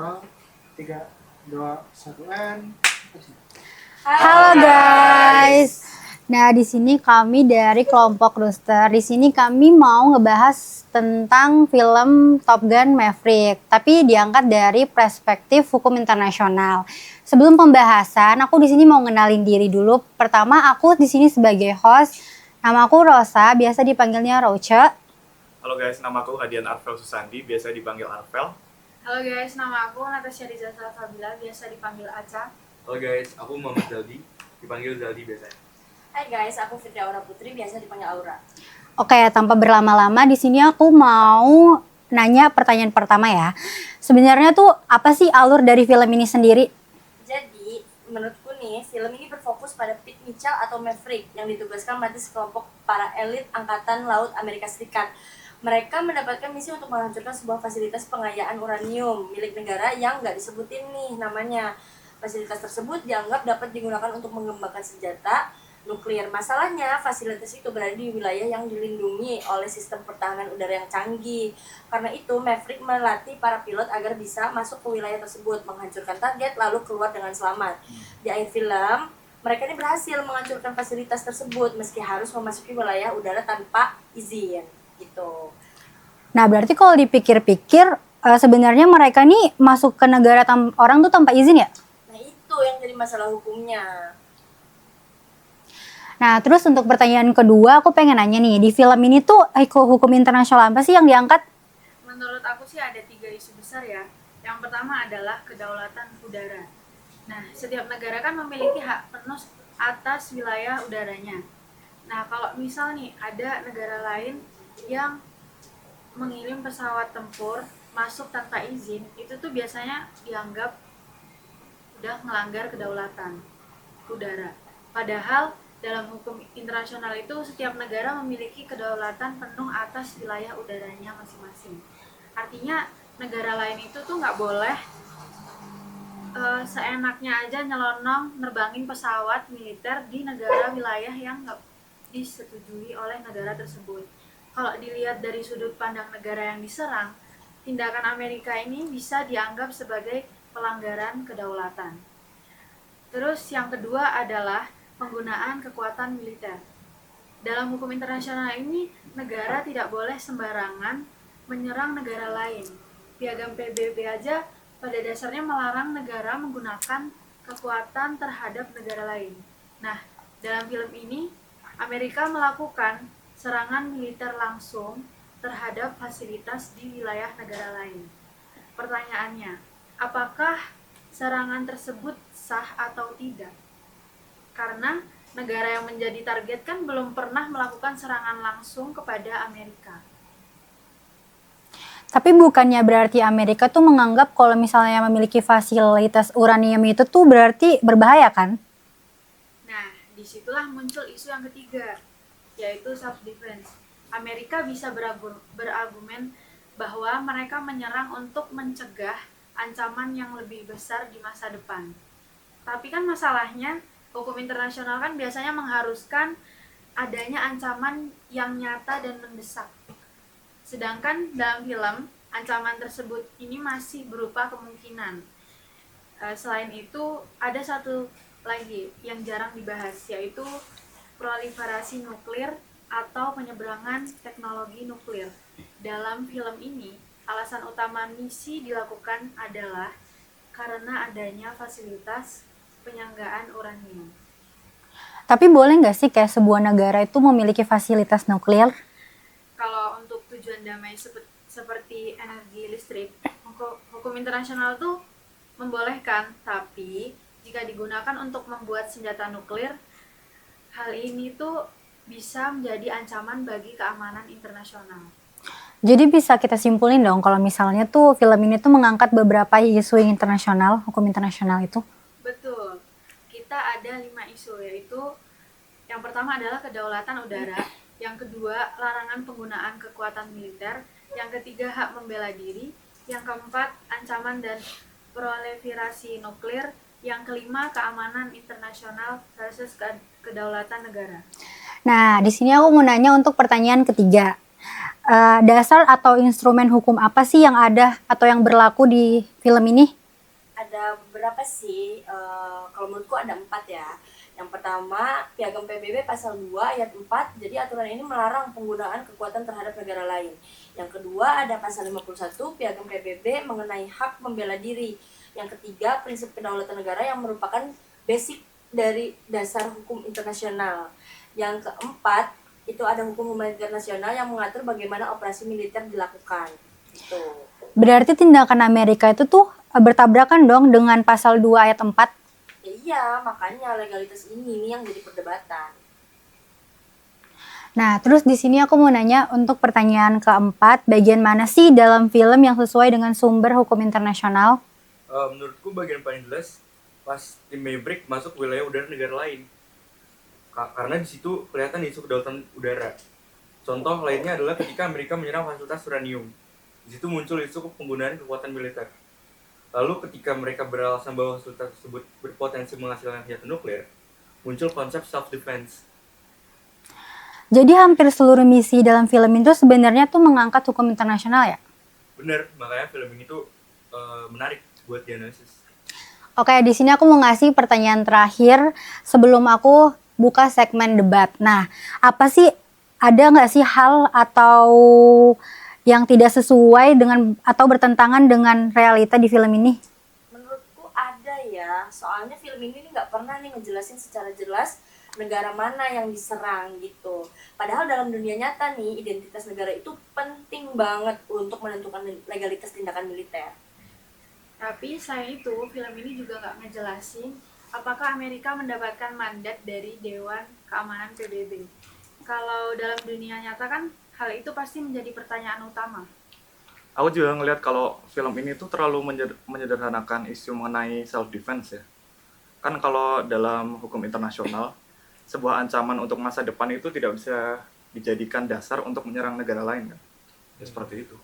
Oh, tiga, dua, satu, and Halo guys. Nah, di sini kami dari kelompok Rooster. Di sini kami mau ngebahas tentang film Top Gun Maverick, tapi diangkat dari perspektif hukum internasional. Sebelum pembahasan, aku di sini mau ngenalin diri dulu. Pertama, aku di sini sebagai host. Nama aku Rosa, biasa dipanggilnya Roce. Halo guys, nama aku Hadian Arvel Susandi, biasa dipanggil Arvel. Halo guys, nama aku Natasha Riza Salsabila, biasa dipanggil Aca. Halo guys, aku Muhammad Zaldi, dipanggil Zaldi biasanya. Hai guys, aku Fitri Aura Putri, biasa dipanggil Aura. Oke, tanpa berlama-lama di sini aku mau nanya pertanyaan pertama ya. Sebenarnya tuh apa sih alur dari film ini sendiri? Jadi, menurutku nih, film ini berfokus pada Pete Mitchell atau Maverick yang ditugaskan menjadi sekelompok para elit Angkatan Laut Amerika Serikat. Mereka mendapatkan misi untuk menghancurkan sebuah fasilitas pengayaan uranium milik negara yang nggak disebutin nih namanya. Fasilitas tersebut dianggap dapat digunakan untuk mengembangkan senjata nuklir. Masalahnya, fasilitas itu berada di wilayah yang dilindungi oleh sistem pertahanan udara yang canggih. Karena itu, Maverick melatih para pilot agar bisa masuk ke wilayah tersebut, menghancurkan target, lalu keluar dengan selamat. Di akhir film, mereka ini berhasil menghancurkan fasilitas tersebut meski harus memasuki wilayah udara tanpa izin. Gitu. Nah, berarti kalau dipikir-pikir sebenarnya mereka nih masuk ke negara orang tuh tanpa izin ya? Nah, itu yang jadi masalah hukumnya. Nah, terus untuk pertanyaan kedua, aku pengen nanya nih, di film ini tuh hukum internasional apa sih yang diangkat? Menurut aku sih ada 3 isu besar ya. Yang pertama adalah kedaulatan udara. Nah, setiap negara kan memiliki hak penuh atas wilayah udaranya. Nah, kalau misal nih ada negara lain yang mengirim pesawat tempur masuk tanpa izin, itu tuh biasanya dianggap udah melanggar kedaulatan udara. Padahal dalam hukum internasional itu setiap negara memiliki kedaulatan penuh atas wilayah udaranya masing-masing. Artinya negara lain itu tuh nggak boleh seenaknya aja nyelonong nerbangin pesawat militer di negara wilayah yang nggak disetujui oleh negara tersebut. Kalau dilihat dari sudut pandang negara yang diserang, tindakan Amerika ini bisa dianggap sebagai pelanggaran kedaulatan. Terus yang kedua adalah penggunaan kekuatan militer. Dalam hukum internasional ini, negara tidak boleh sembarangan menyerang negara lain. Piagam PBB aja pada dasarnya melarang negara menggunakan kekuatan terhadap negara lain. Nah, dalam film ini, Amerika melakukan serangan militer langsung terhadap fasilitas di wilayah negara lain. Pertanyaannya, apakah serangan tersebut sah atau tidak? Karena negara yang menjadi target kan belum pernah melakukan serangan langsung kepada Amerika. Tapi bukannya berarti Amerika tuh menganggap kalau misalnya memiliki fasilitas uranium itu tuh berarti berbahaya kan? Nah, disitulah muncul isu yang ketiga, yaitu self-defense. Amerika bisa berargumen bahwa mereka menyerang untuk mencegah ancaman yang lebih besar di masa depan. Tapi kan masalahnya, hukum internasional kan biasanya mengharuskan adanya ancaman yang nyata dan mendesak. Sedangkan dalam film, ancaman tersebut ini masih berupa kemungkinan. Selain itu, ada satu lagi yang jarang dibahas, yaitu proliferasi nuklir atau penyeberangan teknologi nuklir. Dalam film ini, alasan utama misi dilakukan adalah karena adanya fasilitas penyanggaan uranium. Tapi boleh nggak sih kayak sebuah negara itu memiliki fasilitas nuklir? Kalau untuk tujuan damai seperti energi listrik, hukum internasional tuh membolehkan, tapi jika digunakan untuk membuat senjata nuklir, hal ini tuh bisa menjadi ancaman bagi keamanan internasional. Jadi bisa kita simpulin dong kalau misalnya tuh film ini tuh mengangkat beberapa isu internasional, hukum internasional itu. Betul. Kita ada 5 isu, yaitu yang pertama adalah kedaulatan udara, yang kedua larangan penggunaan kekuatan militer, yang ketiga hak membela diri, yang keempat ancaman dan proliferasi nuklir, yang kelima keamanan internasional versus kedaulatan negara. Nah, di sini aku mau nanya untuk pertanyaan ketiga. Dasar atau instrumen hukum apa sih yang ada atau yang berlaku di film ini? Ada beberapa sih, kalau menurutku ada 4 ya. Yang pertama, Piagam PBB pasal 2 ayat 4, jadi aturan ini melarang penggunaan kekuatan terhadap negara lain. Yang kedua, ada pasal 51 Piagam PBB mengenai hak membela diri. Yang ketiga, prinsip kedaulatan negara yang merupakan basic dari dasar hukum internasional. Yang keempat, itu ada hukum humaniter nasional yang mengatur bagaimana operasi militer dilakukan. Gitu. Berarti tindakan Amerika itu tuh bertabrakan dong dengan pasal 2 ayat 4. Ya iya, makanya legalitas ini nih yang jadi perdebatan. Nah, terus di sini aku mau nanya untuk pertanyaan keempat, bagian mana sih dalam film yang sesuai dengan sumber hukum internasional? Menurutku bagian paling jelas pas tim Maverick masuk wilayah udara negara lain. Karena di situ kelihatan isu kedaulatan udara. Contoh lainnya adalah ketika Amerika menyerang fasilitas uranium. Di situ muncul isu penggunaan kekuatan militer. Lalu ketika mereka beralasan bahwa fasilitas tersebut berpotensi menghasilkan senjata nuklir, muncul konsep self-defense. Jadi hampir seluruh misi dalam film itu sebenarnya tuh mengangkat hukum internasional ya? Bener, makanya film ini tuh menarik buat dianalisis. Oke, di sini aku mau ngasih pertanyaan terakhir sebelum aku buka segmen debat. Nah, apa sih, ada nggak sih hal atau yang tidak sesuai dengan atau bertentangan dengan realita di film ini? Menurutku ada ya, soalnya film ini nggak pernah nih ngejelasin secara jelas negara mana yang diserang gitu. Padahal dalam dunia nyata nih, identitas negara itu penting banget untuk menentukan legalitas tindakan militer. Tapi selain itu, film ini juga nggak ngejelasin apakah Amerika mendapatkan mandat dari Dewan Keamanan PBB. Kalau dalam dunia nyata kan hal itu pasti menjadi pertanyaan utama. Aku juga ngelihat kalau film ini tuh terlalu menyederhanakan isu mengenai self defense ya. Kan kalau dalam hukum internasional, sebuah ancaman untuk masa depan itu tidak bisa dijadikan dasar untuk menyerang negara lain kan. Ya seperti itu.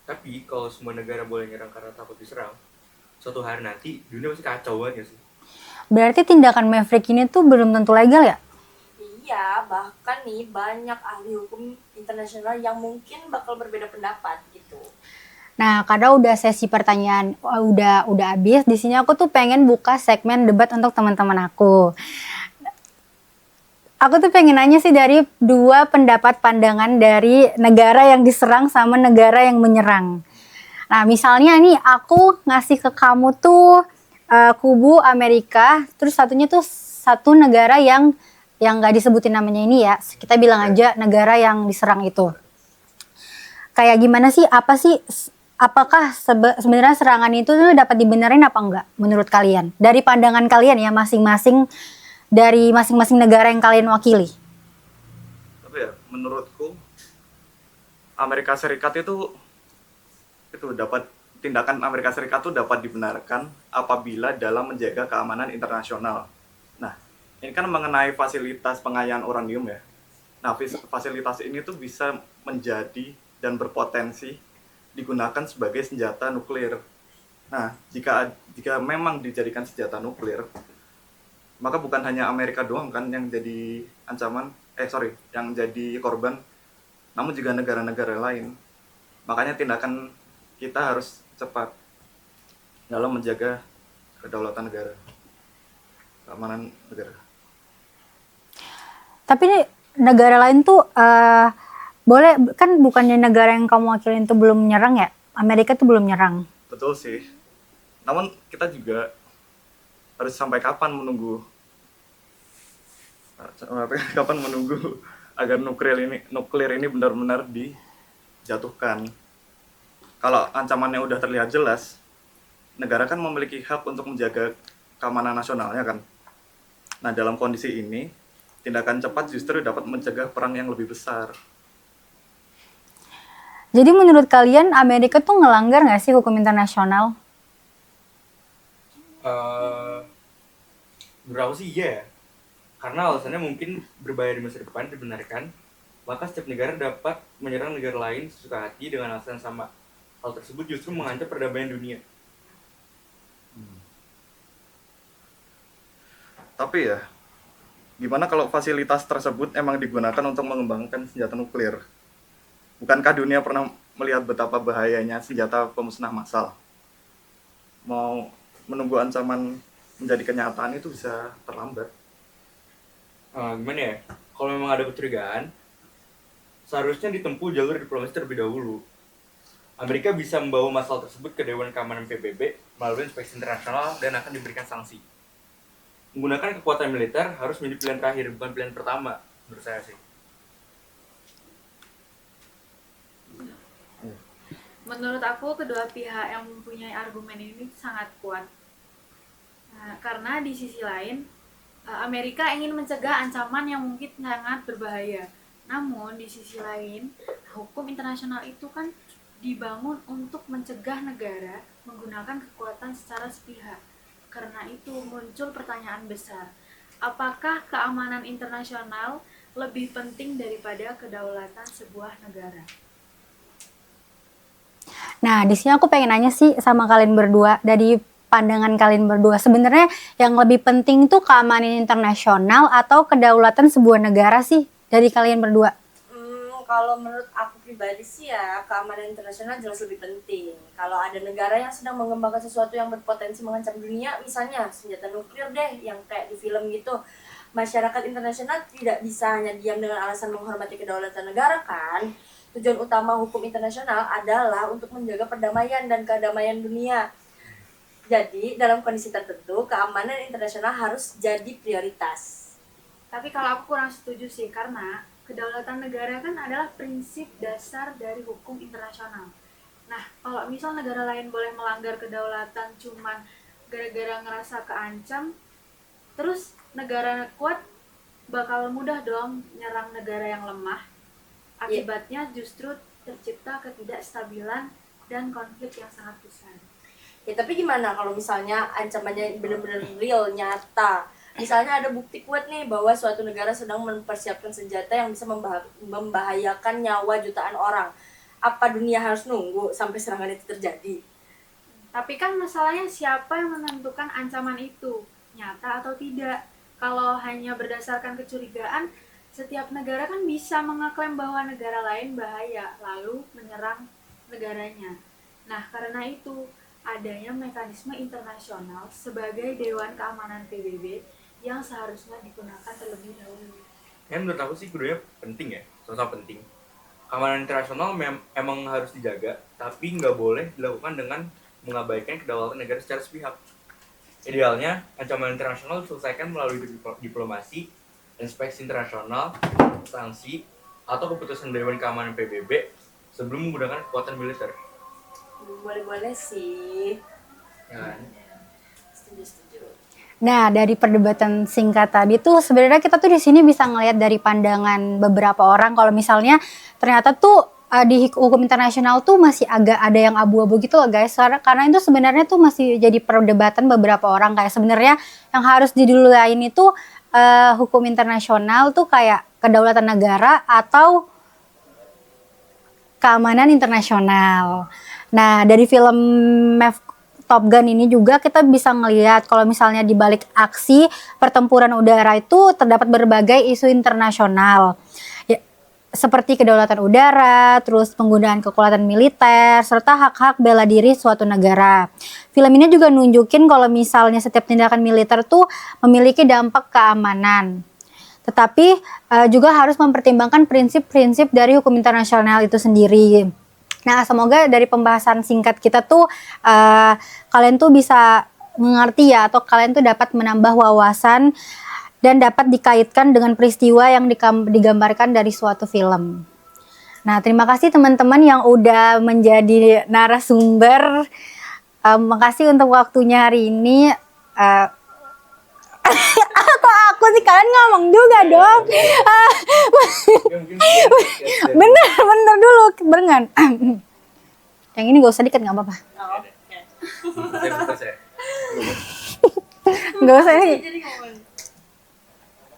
Tapi kalau semua negara boleh nyerang karena takut diserang, suatu hari nanti dunia pasti kacau banget ya sih. Berarti tindakan Maverick ini tuh belum tentu legal ya? Iya, bahkan nih banyak ahli hukum internasional yang mungkin bakal berbeda pendapat gitu. Nah, karena udah sesi pertanyaan udah habis, di sini aku tuh pengen buka segmen debat untuk teman-teman aku. Aku tuh pengen nanya sih dari dua pendapat pandangan dari negara yang diserang sama negara yang menyerang. Nah, misalnya nih aku ngasih ke kamu tuh kubu Amerika, terus satunya tuh satu negara yang nggak disebutin namanya ini ya, kita bilang aja negara yang diserang itu. Kayak gimana sih, apakah sebenarnya serangan itu tuh dapat dibenerin apa enggak menurut kalian? Dari pandangan kalian ya masing-masing, dari masing-masing negara yang kalian wakili. Tapi ya menurutku Amerika Serikat itu dapat tindakan Amerika Serikat itu dapat dibenarkan apabila dalam menjaga keamanan internasional. Nah, ini kan mengenai fasilitas pengayaan uranium ya. Nah, fasilitas ini tuh bisa menjadi dan berpotensi digunakan sebagai senjata nuklir. Nah, jika memang dijadikan senjata nuklir, maka bukan hanya Amerika doang kan yang jadi yang jadi korban, namun juga negara-negara lain. Makanya tindakan kita harus cepat dalam menjaga kedaulatan negara, keamanan negara. Tapi negara lain tuh boleh kan, bukannya negara yang kamu wakilin tuh belum menyerang ya? Amerika tuh belum nyerang. Betul sih. Namun kita juga harus sampai kapan menunggu agar nuklir ini benar-benar dijatuhkan. Kalau ancamannya udah terlihat jelas, negara kan memiliki hak untuk menjaga keamanan nasionalnya kan. Nah, dalam kondisi ini, tindakan cepat justru dapat mencegah perang yang lebih besar. Jadi menurut kalian Amerika tuh ngelanggar nggak sih hukum internasional? Menurut aku sih iya ya. Karena alasannya mungkin berbahaya di masa depan dibenarkan, maka setiap negara dapat menyerang negara lain sesuka hati dengan alasan sama. Hal tersebut justru mengancam perdamaian dunia. Tapi ya, gimana kalau fasilitas tersebut emang digunakan untuk mengembangkan senjata nuklir? Bukankah dunia pernah melihat betapa bahayanya senjata pemusnah massal? Mau menunggu ancaman menjadi kenyataan itu bisa terlambat. Gimana ya? Kalau memang ada kecurigaan, seharusnya ditempuh jalur diplomasi terlebih dahulu. Amerika bisa membawa masalah tersebut ke Dewan Keamanan PBB melalui inspeksi internasional dan akan diberikan sanksi. Menggunakan kekuatan militer harus menjadi pilihan terakhir, bukan pilihan pertama, menurut saya sih. Menurut aku kedua pihak yang mempunyai argumen ini sangat kuat. Nah, karena di sisi lain Amerika ingin mencegah ancaman yang mungkin sangat berbahaya. Namun di sisi lain hukum internasional itu kan dibangun untuk mencegah negara menggunakan kekuatan secara sepihak. Karena itu muncul pertanyaan besar. Apakah keamanan internasional lebih penting daripada kedaulatan sebuah negara? Nah, di sini aku pengen nanya sih sama kalian berdua, dari pandangan kalian berdua, sebenarnya yang lebih penting tuh keamanan internasional atau kedaulatan sebuah negara sih dari kalian berdua? Kalau menurut aku pribadi sih ya, keamanan internasional jelas lebih penting. Kalau ada negara yang sedang mengembangkan sesuatu yang berpotensi mengancam dunia, misalnya senjata nuklir deh, yang kayak di film gitu, masyarakat internasional tidak bisa hanya diam dengan alasan menghormati kedaulatan negara kan. Tujuan utama hukum internasional adalah untuk menjaga perdamaian dan kedamaian dunia. Jadi, dalam kondisi tertentu, keamanan internasional harus jadi prioritas. Tapi kalau aku kurang setuju sih, karena kedaulatan negara kan adalah prinsip dasar dari hukum internasional. Nah, kalau misal negara lain boleh melanggar kedaulatan cuman gara-gara ngerasa keancam, terus negara kuat bakal mudah dong nyerang negara yang lemah. Akibatnya justru tercipta ketidakstabilan dan konflik yang sangat besar. Ya, tapi gimana kalau misalnya ancamannya benar-benar real, nyata? Misalnya ada bukti kuat nih bahwa suatu negara sedang mempersiapkan senjata yang bisa membahayakan nyawa jutaan orang. Apa dunia harus nunggu sampai serangan itu terjadi? Tapi kan masalahnya siapa yang menentukan ancaman itu? Nyata atau tidak? Kalau hanya berdasarkan kecurigaan, setiap negara kan bisa mengaklaim bahwa negara lain bahaya, lalu menyerang negaranya. Nah, karena itu adanya mekanisme internasional sebagai Dewan Keamanan PBB yang seharusnya digunakan terlebih dahulu. Ya menurut aku sih keduanya penting ya, sama-sama penting. Keamanan internasional emang harus dijaga, tapi nggak boleh dilakukan dengan mengabaikan kedaulatan negara secara sepihak. Idealnya, ancaman internasional diselesaikan melalui diplomasi, inspeksi internasional, sanksi, atau keputusan Dewan Keamanan PBB sebelum menggunakan kekuatan militer. Boleh-boleh sih. Ya. Setuju. Nah, dari perdebatan singkat tadi tuh sebenarnya kita tuh di sini bisa ngelihat dari pandangan beberapa orang kalau misalnya ternyata tuh di hukum internasional tuh masih agak ada yang abu-abu gitu loh guys. Karena itu sebenarnya tuh masih jadi perdebatan beberapa orang, kayak sebenarnya yang harus diduluin itu hukum internasional tuh kayak kedaulatan negara atau keamanan internasional. Nah, dari film Top Gun ini juga kita bisa ngelihat kalau misalnya di balik aksi pertempuran udara itu terdapat berbagai isu internasional. Ya, seperti kedaulatan udara, terus penggunaan kekuatan militer, serta hak-hak bela diri suatu negara. Film ini juga nunjukin kalau misalnya setiap tindakan militer tuh memiliki dampak keamanan. Tetapi juga harus mempertimbangkan prinsip-prinsip dari hukum internasional itu sendiri. Nah, semoga dari pembahasan singkat kita tuh kalian tuh bisa mengerti ya, atau kalian tuh dapat menambah wawasan dan dapat dikaitkan dengan peristiwa yang digambarkan dari suatu film. Nah, terima kasih teman-teman yang udah menjadi narasumber. Makasih untuk waktunya hari ini. Aku sih, kalian ngomong juga dong. Bener dulu, berengan. Yang ini gak usah dikit, gak apa-apa. Gak usah ini.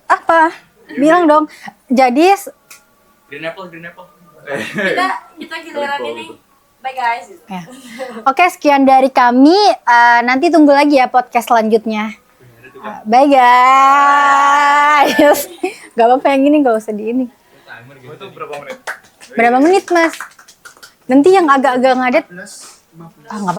Apa? Bilang dong. Jadi Green apple. Kita giliran ini. Bye guys. ya. Oke, sekian dari kami. Nanti tunggu lagi ya podcast selanjutnya. Bye guys. Gak apa-apa, yang ini gak usah di ini. Itu berapa menit? Berapa menit, Mas? Nanti yang agak-agak ngadet, 14, 15. ah nggak